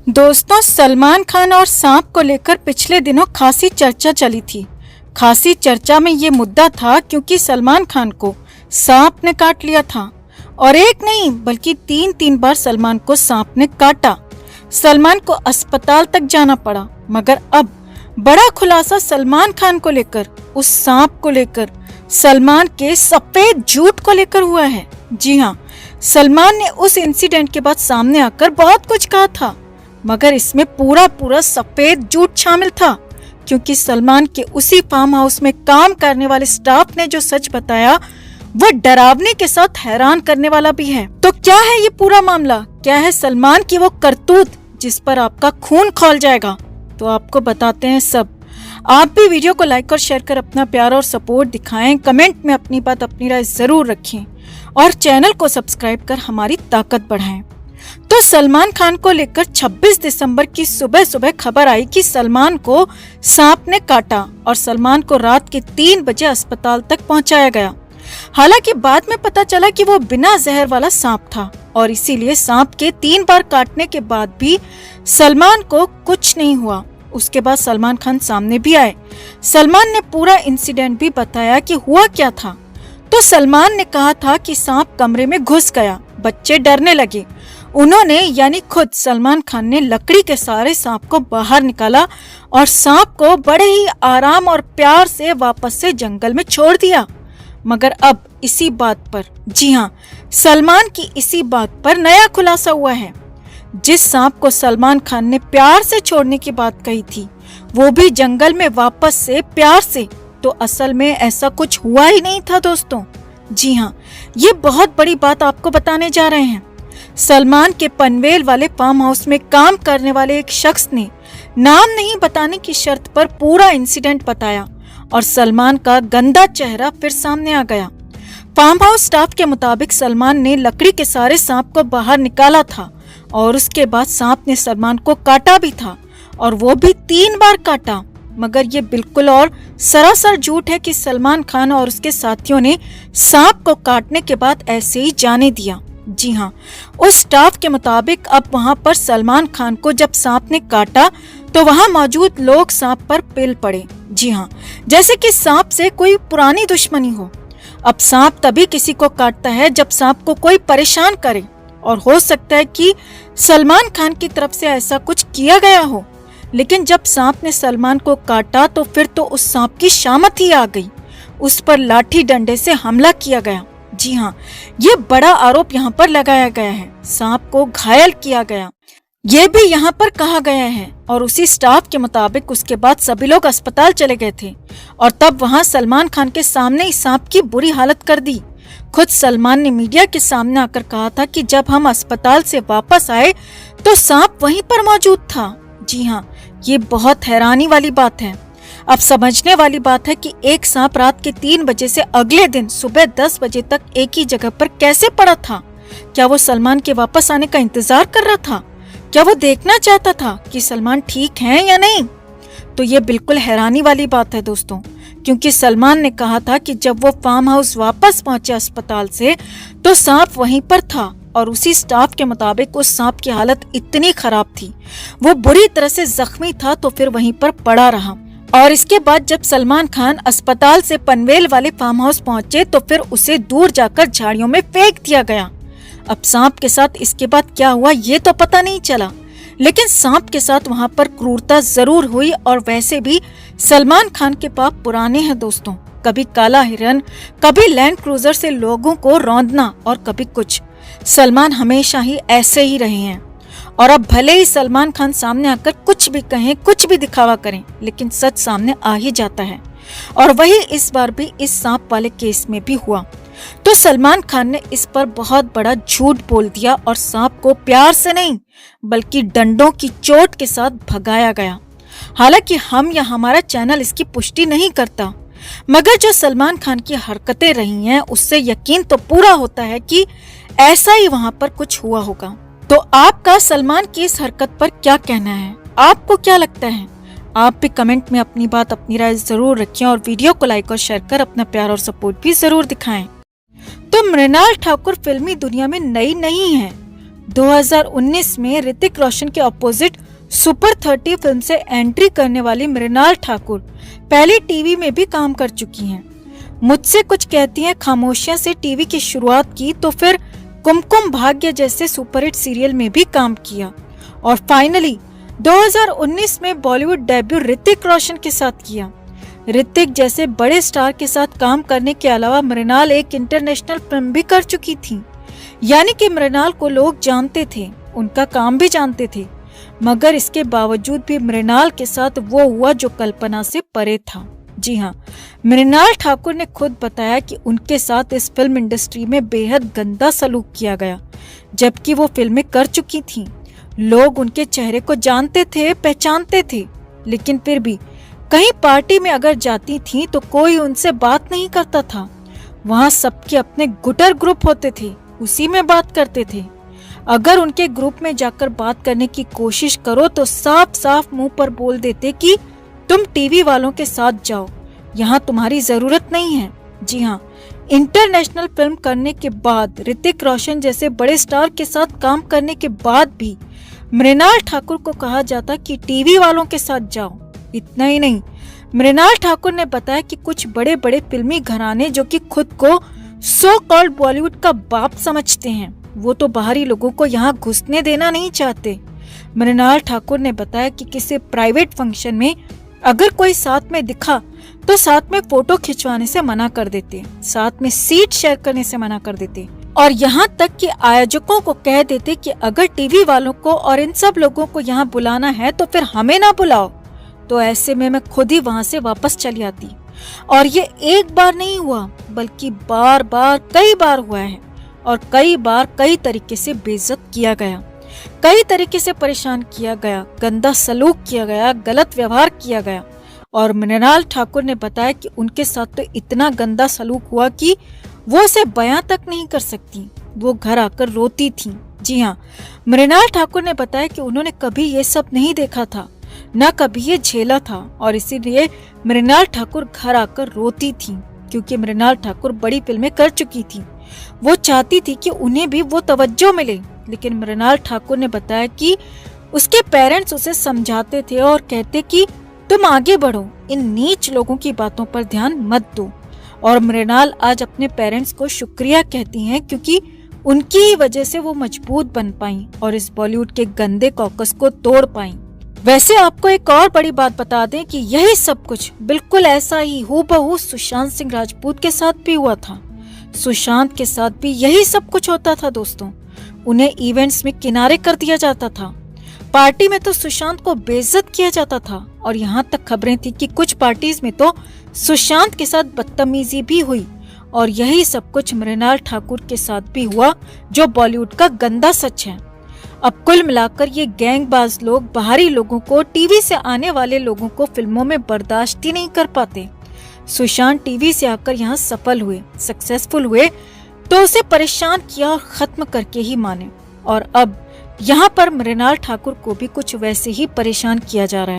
दोस्तों, सलमान खान और सांप को लेकर पिछले दिनों खासी चर्चा चली थी। खासी चर्चा में ये मुद्दा था क्योंकि सलमान खान को सांप ने काट लिया था और एक नहीं बल्कि तीन बार सलमान को सांप ने काटा। सलमान को अस्पताल तक जाना पड़ा, मगर अब बड़ा खुलासा सलमान खान को लेकर, उस सांप को लेकर, सलमान के सफेद झूठ को लेकर हुआ है। जी हाँ, सलमान ने उस इंसिडेंट के बाद सामने आकर बहुत कुछ कहा था, मगर इसमें पूरा सफेद झूठ शामिल था, क्योंकि सलमान के उसी फार्म हाउस में काम करने वाले स्टाफ ने जो सच बताया वो डरावने के साथ हैरान करने वाला भी है। तो क्या है ये पूरा मामला, क्या है सलमान की वो करतूत जिस पर आपका खून खौल जाएगा, तो आपको बताते हैं सब। आप भी वीडियो को लाइक और शेयर कर अपना प्यार और सपोर्ट दिखाएं, कमेंट में अपनी बात अपनी राय जरूर रखें और चैनल को सब्सक्राइब कर हमारी ताकत बढ़ाएं। तो सलमान खान को लेकर 26 दिसंबर की सुबह खबर आई कि सलमान को सांप ने काटा और सलमान को रात के 3 बजे अस्पताल तक पहुंचाया गया। हालांकि बाद में पता चला कि वो बिना जहर वाला सांप था और इसीलिए सांप के 3 बार काटने के बाद भी सलमान को कुछ नहीं हुआ। उसके बाद सलमान खान सामने भी आए। सलमान ने पूरा इंसिडेंट भी बताया कि हुआ क्या था। तो सलमान ने कहा था कि सांप कमरे में घुस गया, बच्चे डरने लगे। उन्होंने यानी खुद सलमान खान ने लकड़ी के सहारे सांप को बाहर निकाला और सांप को बड़े ही आराम और प्यार से वापस से जंगल में छोड़ दिया। मगर अब इसी बात पर, जी हाँ, सलमान की इसी बात पर नया खुलासा हुआ है। जिस सांप को सलमान खान ने प्यार से छोड़ने की बात कही थी, वो भी जंगल में वापस से प्यार से, तो असल में ऐसा कुछ हुआ ही नहीं था दोस्तों। जी हाँ, ये बहुत बड़ी बात आपको बताने जा रहे हैं। सलमान के पनवेल वाले फार्म हाउस में काम करने वाले एक शख्स ने नाम नहीं बताने की शर्त पर पूरा इंसिडेंट बताया और सलमान का गंदा चेहरा फिर सामने आ गया। फार्म हाउस स्टाफ के मुताबिक सलमान ने लकड़ी के सहारे सांप को बाहर निकाला था और उसके बाद सांप ने सलमान को काटा भी था और वो भी 3 बार काटा। मगर ये बिल्कुल और सरासर झूठ है कि सलमान खान और उसके साथियों ने सांप को काटने के बाद ऐसे ही जाने दिया। जी हाँ, उस स्टाफ के मुताबिक अब वहाँ पर सलमान खान को जब सांप ने काटा तो वहाँ मौजूद लोग सांप पर पिल पड़े। जी हाँ, जैसे कि सांप से कोई पुरानी दुश्मनी हो। अब सांप तभी किसी को काटता है जब सांप को कोई परेशान करे, और हो सकता है कि सलमान खान की तरफ से ऐसा कुछ किया गया हो। लेकिन जब सांप ने सलमान को काटा तो फिर तो उस सांप की शामत ही आ गई। उस पर लाठी डंडे से हमला किया गया। जी हाँ, ये बड़ा आरोप यहाँ पर लगाया गया है। सांप को घायल किया गया, ये भी यहाँ पर कहा गया है। और उसी स्टाफ के मुताबिक उसके बाद सभी लोग अस्पताल चले गए थे और तब वहाँ सलमान खान के सामने ही सांप की बुरी हालत कर दी। खुद सलमान ने मीडिया के सामने आकर कहा था कि जब हम अस्पताल से वापस आए तो सांप वहीं पर मौजूद था। जी हाँ, ये बहुत हैरानी वाली बात है। अब समझने वाली बात है कि एक सांप रात के 3 बजे से अगले दिन सुबह 10 बजे तक एक ही जगह पर कैसे पड़ा था। क्या वो सलमान के वापस आने का इंतजार कर रहा था? क्या वो देखना चाहता था कि सलमान ठीक है या नहीं? तो ये बिल्कुल हैरानी वाली बात है दोस्तों, क्योंकि सलमान ने कहा था कि जब वो फार्म हाउस वापस पहुंचे अस्पताल से तो सांप वहीं पर था और उसी स्टाफ के मुताबिक उस सांप की हालत इतनी खराब थी, वो बुरी तरह से जख्मी था, तो फिर वहीं पर पड़ा रहा। और इसके बाद जब सलमान खान अस्पताल से पनवेल वाले फार्म हाउस पहुंचे तो फिर उसे दूर जाकर झाड़ियों में फेंक दिया गया। अब सांप के साथ इसके बाद क्या हुआ ये तो पता नहीं चला, लेकिन सांप के साथ वहां पर क्रूरता जरूर हुई। और वैसे भी सलमान खान के पाप पुराने हैं दोस्तों, कभी काला हिरन, कभी लैंड क्रूजर से लोगों को रौंदना और कभी कुछ। सलमान हमेशा ही ऐसे ही रहे हैं और अब भले ही सलमान खान सामने आकर कुछ भी कहें, कुछ भी दिखावा करें, लेकिन सच सामने आ ही जाता है। और वही इस बार भी इस सांप वाले केस में भी हुआ। तो सलमान खान ने इस पर बहुत बड़ा झूठ बोल दिया और सांप को प्यार से नहीं बल्कि डंडों की चोट के साथ भगाया गया। हालांकि हम या हमारा चैनल इसकी पुष्टि नहीं करता, मगर जो सलमान खान की हरकतें रही हैं उससे यकीन तो पूरा होता है कि ऐसा ही वहां पर कुछ हुआ होगा। तो आपका सलमान की इस हरकत पर क्या कहना है? आपको क्या लगता है? आप भी कमेंट में अपनी बात अपनी राय जरूर रखें और वीडियो को लाइक और शेयर कर अपना प्यार और सपोर्ट भी जरूर दिखाएं। तो मृणाल ठाकुर फिल्मी दुनिया में नई नहीं है, 2019 में ऋतिक रोशन के ऑपोजिट सुपर 30 फिल्म से एंट्री करने वाली मृणाल ठाकुर पहले टीवी में भी काम कर चुकी हैं। मुझसे कुछ कहती हैं खामोशियां से टीवी की शुरुआत की, तो फिर कुमकुम भाग्य जैसे सुपरहिट सीरियल में भी काम किया और फाइनली 2019 में बॉलीवुड डेब्यू ऋतिक रोशन के साथ किया। ऋतिक जैसे बड़े स्टार के साथ काम करने के अलावा मृणाल एक इंटरनेशनल फिल्म भी कर चुकी थी, यानी कि मृणाल को लोग जानते थे, उनका काम भी जानते थे, मगर इसके बावजूद भी मृणाल के साथ वो हुआ जो कल्पना से परे था। जी हाँ, मृणाल ठाकुर ने खुद बताया कि उनके साथ इस फिल्म इंडस्ट्री में बेहद गंदा सलूक किया गया, जबकि वो फिल्में कर चुकी थीं। लोग उनके चेहरे को जानते थे, पहचानते थे, लेकिन फिर भी कहीं पार्टी में अगर जाती थी तो कोई उनसे बात नहीं करता था। वहाँ सबके अपने गुटर ग्रुप होते थे, उसी में बात करते थे। अगर उनके ग्रुप में जाकर बात करने की कोशिश करो तो साफ साफ मुंह पर बोल देते कि तुम टीवी वालों के साथ जाओ, यहाँ तुम्हारी जरूरत नहीं है। जी हाँ, इंटरनेशनल फिल्म करने के बाद, ऋतिक रोशन जैसे बड़े स्टार के साथ काम करने के बाद भी मृणाल ठाकुर को कहा जाता कि टीवी वालों के साथ जाओ। इतना ही नहीं, मृणाल ठाकुर ने बताया कि कुछ बड़े बड़े फिल्मी घराने जो कि खुद को सो कॉल्ड बॉलीवुड का बाप समझते हैं, वो तो बाहरी लोगों को यहाँ घुसने देना नहीं चाहते। मृणाल ठाकुर ने बताया कि किसी प्राइवेट फंक्शन में अगर कोई साथ में दिखा तो साथ में फोटो खिंचवाने से मना कर देते, साथ में सीट शेयर करने से मना कर देते और यहाँ तक कि आयोजकों को कह देते कि अगर टीवी वालों को और इन सब लोगों को यहाँ बुलाना है तो फिर हमें ना बुलाओ। तो ऐसे में मैं खुद ही वहाँ से वापस चली आती। और ये एक बार नहीं हुआ, बल्कि बार बार कई बार हुआ है और कई बार कई तरीके से बेइज्जत किया गया, कई तरीके से परेशान किया गया, गंदा सलूक किया गया, गलत व्यवहार किया गया। और मृणाल ठाकुर ने बताया कि उनके साथ तो इतना गंदा सलूक हुआ कि वो इसे बयां तक नहीं कर सकती, वो घर आकर रोती थी। जी हाँ, मृणाल ठाकुर ने बताया कि उन्होंने कभी ये सब नहीं देखा था, न कभी ये झेला था और इसीलिए मृणाल ठाकुर घर आकर रोती थी, क्योंकि मृणाल ठाकुर बड़ी फिल्में कर चुकी थी। वो चाहती थी कि उन्हें भी वो तवज्जो मिले, लेकिन मृणाल ठाकुर ने बताया कि उसके पेरेंट्स उसे समझाते थे और कहते कि तुम आगे बढ़ो, इन नीच लोगों की बातों पर ध्यान मत दो। और मृणाल आज अपने पेरेंट्स को शुक्रिया कहती हैं, क्योंकि उनकी ही वजह से वो मजबूत बन पाई और इस बॉलीवुड के गंदे कॉकस को तोड़ पाई। वैसे आपको एक और बड़ी बात बता दें कि यही सब कुछ बिल्कुल ऐसा ही हूबहू सुशांत सिंह राजपूत के साथ भी हुआ था। सुशांत के साथ भी यही सब कुछ होता था दोस्तों। उन्हें इवेंट्स में किनारे कर दिया जाता था, पार्टी में तो सुशांत को बेइज्जत किया जाता था और यहाँ तक खबरें थी कि कुछ पार्टीज में तो सुशांत के साथ बदतमीजी भी हुई। और यही सब कुछ मृणाल ठाकुर के साथ भी हुआ, जो बॉलीवुड का गंदा सच है। अब कुल मिलाकर ये गैंगबाज लोग बाहरी लोगों को, टीवी से आने वाले लोगों को फिल्मों में बर्दाश्त ही नहीं कर पाते। सुशांत टीवी से आकर यहाँ सफल हुए, सक्सेसफुल हुए, तो उसे परेशान किया और खत्म करके ही माने। और अब यहाँ पर मृणाल ठाकुर को भी कुछ वैसे ही परेशान किया जा रहा है।